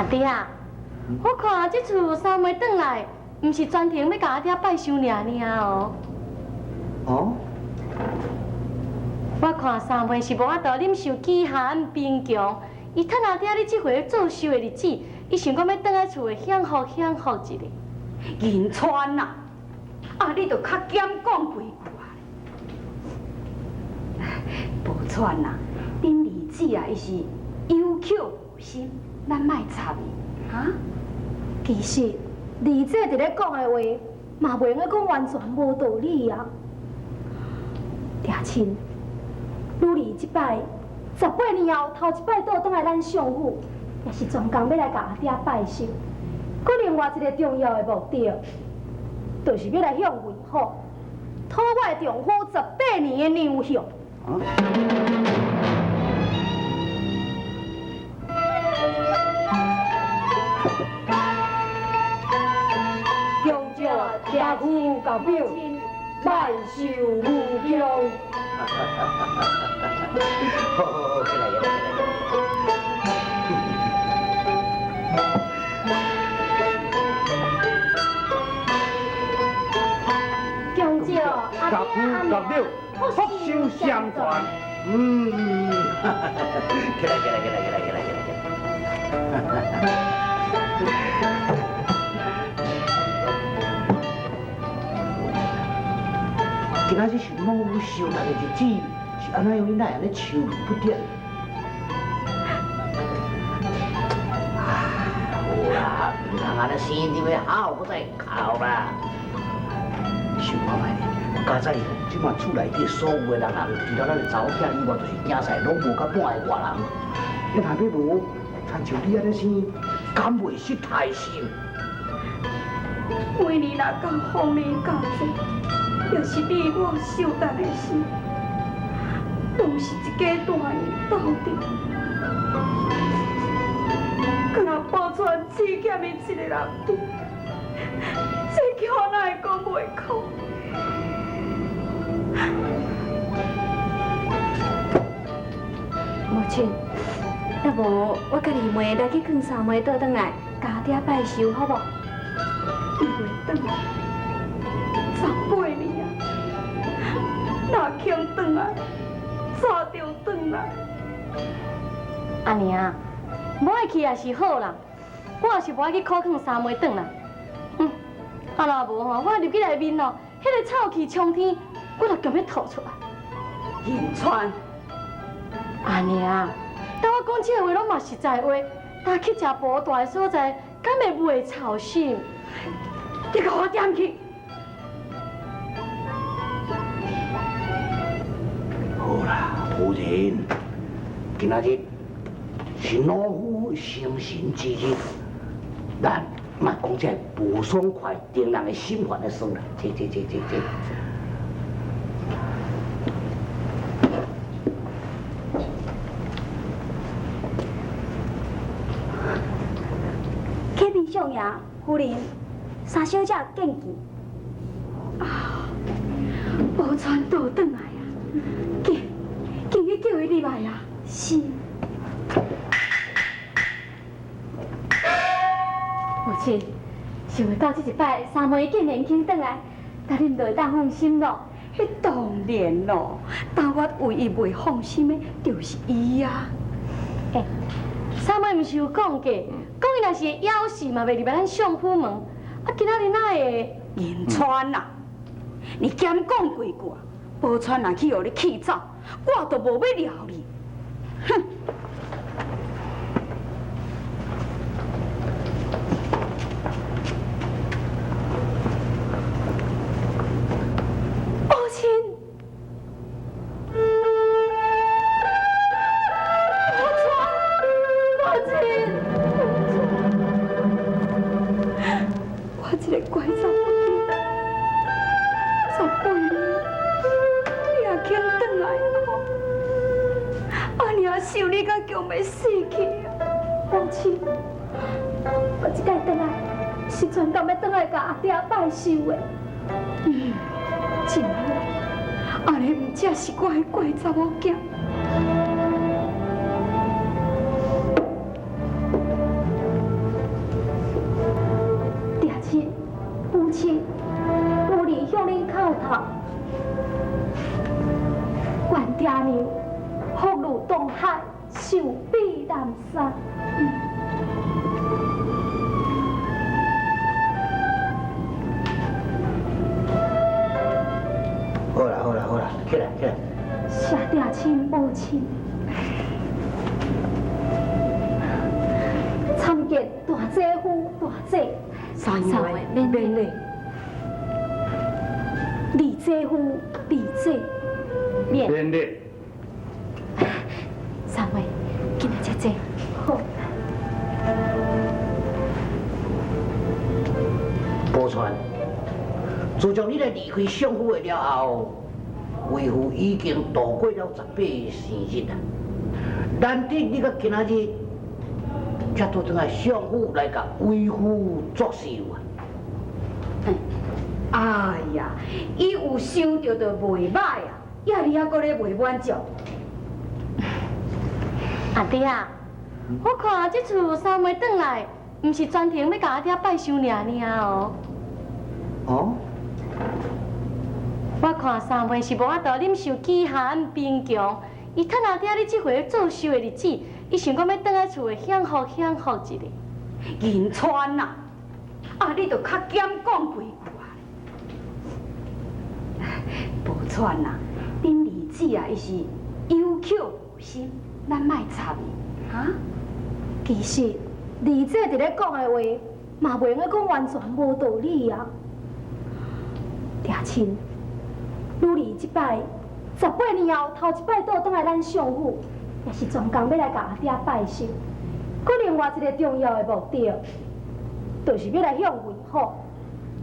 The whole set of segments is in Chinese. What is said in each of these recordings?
阿爹啊，我看这厝三妹转来，唔是专程要甲阿爹拜寿尔哦。哦。我看三妹是无法度忍受饥寒贫穷，伊趁阿爹你这回做寿的日子，伊想讲要转来厝的享福一下。银川呐，啊，你着较减讲几句啊！无川呐，恁儿子啊，伊是有口无心，咱莫插伊，啊？其实，儿子伫咧讲的话，嘛袂用讲完全无道理啊。爹亲，女儿即摆18年后头一摆倒转来咱相府，也是专工要来甲阿爹拜寿。搁另外一个重要的目的，就是要来向为好，讨我的丈夫18年的娘孝。强者家父教表，万寿无疆。好，起来。强者甲夫甲表，福寿相传。起来。今仔日是老寿人的日子，是安怎样？你哪安尼愁眉不展？好啦，唔通安尼生就要好，不再哭啦。想看卖，加在即马厝内底所有的人，除了咱的查某囝以外，就是囝婿，拢无甲半个外人。你若要无，亲像你安尼生，敢袂失态心？每年若到丰年佳节，就是你我受难的事，拢是一家大人斗阵，可若保全只欠伊一个人，这叫我哪会讲袂哭？母亲，要无我甲二妹来去劝三妹倒转来，甲阿爹拜寿，好无？伊袂转来，18年啊，若肯转来，早就转来。阿娘，无爱去也是好啦，我也是无爱去苦劝三妹转来。啊若无吼，我入去内面哦，迄个臭气冲天，我就强要吐出来。银川，阿娘，但我讲这个话拢嘛实在话，但去食无大的所在，敢会袂操心？你给我点去！好啦，夫人，今仔日是老夫生辰之日，咱莫讲这不爽快、定人的心烦的事啦。这。启禀相爷，夫人，三小姐见见。宝川倒转来啊！叫伊叫伊入来啊！是。母亲，想袂到这一摆三妹竟然肯转来，但恁就会当放心咯。迄当然咯，但我唯一袂放心的，就是伊啊。三妹毋是有讲过，讲伊若是会枵死嘛，袂入来咱相府门。啊，今仔日哪会？银川啊，你减讲几句，宝川若去互你气走，我都无要了你。哼！母亲，我一个乖查某囝，18年，你也肯转来吼？阿娘想你甲强要死去啊！母亲，我这摆转来是专工要转来甲阿爹拜寿的。真好，安尼毋才是我的乖查某囝。爹娘，福如东海，寿比南山。好啦好啦好啦，起来起来。谢爹亲母亲，参见大姐夫大姐。三位免礼。李姐夫李姐。免礼。三位，今日姐姐。好。宝钏，自从你来离开相府的了后，为父已经度过了18个生日啊。难得你到今仔日，却拄转来相府来甲为父作寿啊！哎呀，伊有想到就袂歹啊，呀你还搁咧袂满足。阿爹啊，我看这厝三妹转来，毋是专程要甲阿爹拜寿尔哦。哦？我看三妹是无法度忍受饥寒贫穷，伊趁阿爹你这回做寿的日子，伊想讲要转来厝里享福一下。银川呐，啊你着较减讲几句啊。无川呐，恁儿子啊，伊是有口无心，咱莫插伊，哈？其实李姐伫咧讲的话，嘛袂用讲完全无道理啊。爹亲，女儿即摆18年后头一摆倒转来咱相府，也是专工要来甲阿爹拜寿。搁另外一个重要的目的，就是要来向为父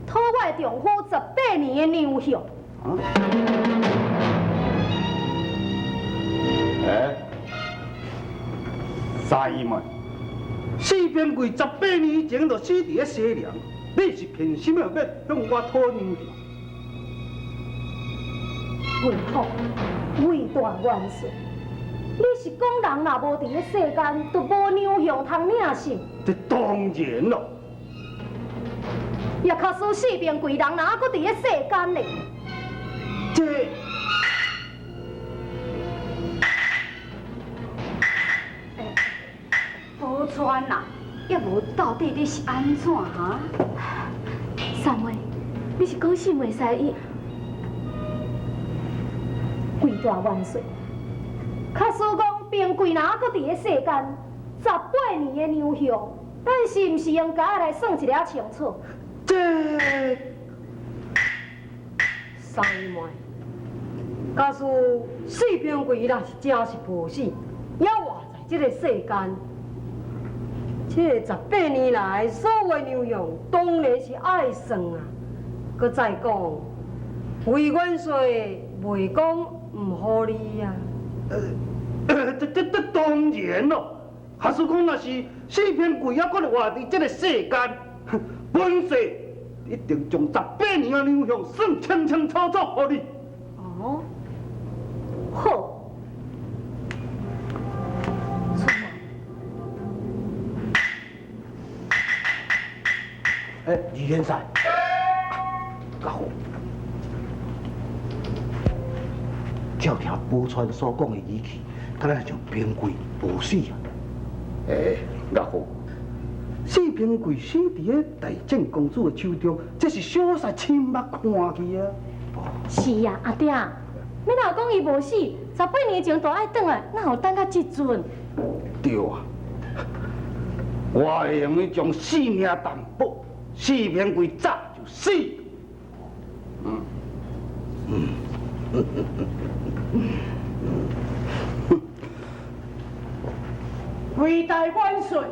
讨我的丈夫18年的娘相。三姨妹，四边柜18年以前就死伫咧西凉，你是偏心要向我讨娘条？为父，伟大元帅，你是讲人若无伫咧世间，就无娘相通领性。这当然咯。也卡输四边柜人，哪搁伫咧世间呢？这。宝钏呐，也无到底你是安怎哈？三妹，你是讲信袂使伊？伟大元帅，卡输讲边柜若搁伫咧世间，18年的娘相，但是毋是应该来算一了清楚？这三妹，假使四边柜若是真是无死，也活在这个世间。这18年来所有娘样，当然是爱算啊。搁再讲，为元帅袂讲唔好你呀。这当然咯。假使讲若是四片贵啊，搁活伫这个世间，本帅一定将18年的娘相算清清楚楚互你。哦，好。李天山，家伙，照听宝钏所讲的语气，敢若像边柜无死啊！家伙，四边柜死伫咧大正公主的手中，这是小婿亲目看去啊！是啊，阿爹，要哪有讲伊无死，18年前就爱转来，哪有等到这阵？对啊，我会用伊将性命担保。四边柜早就死。伟大元帅。